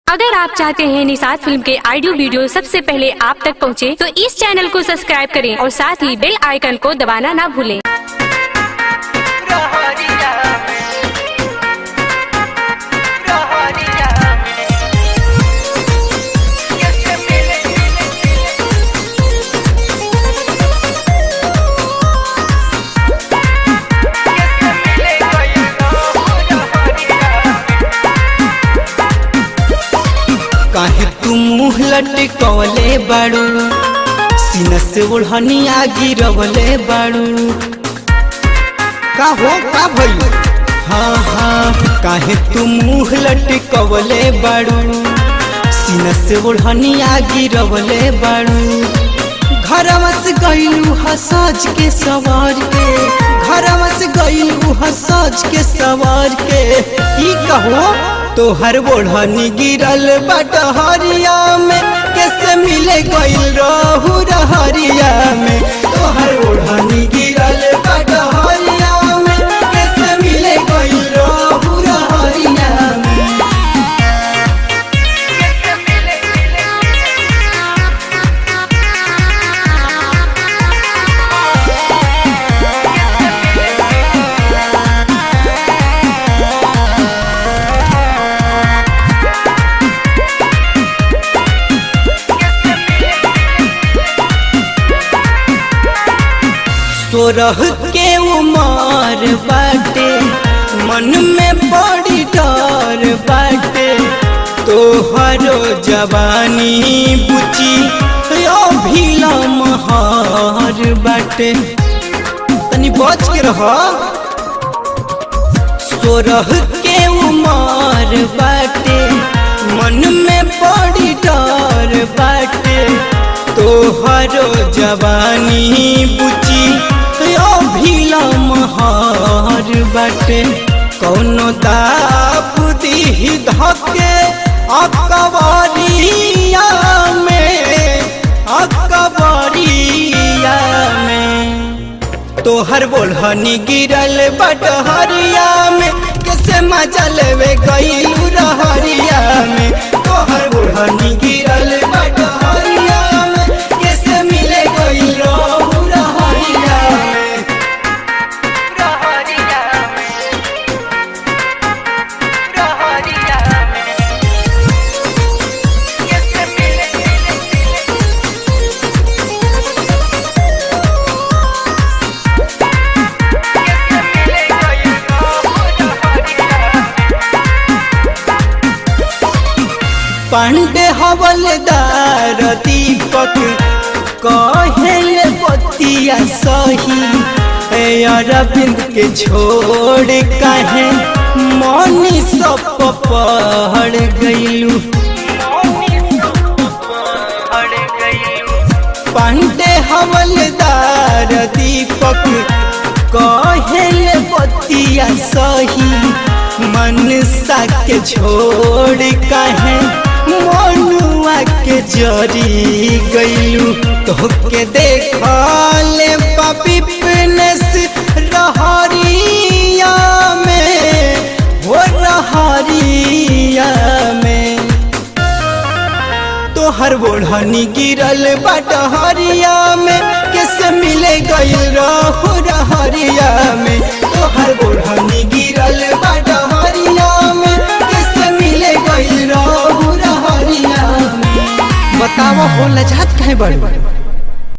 अगर आप चाहते हैं निषाद फिल्म के ऑडियो वीडियो सबसे पहले आप तक पहुंचे, तो इस चैनल को सब्सक्राइब करें और साथ ही बेल आइकन को दबाना ना भूलें। काहे तू मुँह लटकवले बाड़ू, सीना से ओढ़निया गिरवले बाड़ू। का हो का भई? हाँ हाँ, काहे तू मुँह लटकवले बाड़ू, सीना से ओढ़निया गिरवले बाड़ू। घरवा से गइलू हा सज के सवार के, घरवा से गइलू हा सज के सवार के। ई कहो तोहर ओढ़नी गिरल बटहरिया में, कैसे मिले गइल रहू रहरिया में। तोहर ओढ़नी गिरल बटहरिया में, कैसे मिले गइल रहू रहरिया में। सोरह के उमर बाटे, मन में बड़ी डर बाटे। तोहरो जवानी बुची अभी लमहर बाटे, तनी बच के रह। सोरह के उमर बाटे, मन में बड़ी डर बाटे। तोहरो जवानी बुची अभी लमहर बाटे। कौनो दाप दी धके अकबरिया में, अकबरिया में। तोहर बोढ़नी गिरल बटहरिया में, कैसे मजा लेवे गइलू रहरिया में। तोहर बोढ़नी गिरल बटहरिया में, कैसे मिले गइल रहू रहरिया में। पांडे हवलदार दीपक कहेले बतिया सही। अरविंद के छोड़ काहे मनी सब पढ़ गइलू। पांडे हवलदार दीपक कहेले बतिया सही। मनसा के छोड़ काहे मनुआ के जरी गइलू। तोहके देखले पापी पिनस रहरिया में, हो रहरिया में। तोहर ओढ़नी गिरल बटहरिया में, कैसे मिले गइल रहू रहरिया में। तोहर ओढ़नी गिरल बटहरिया में, कैसे मिले गइल रहू रहरिया में। बतावा हो लजात काहे बड़ी?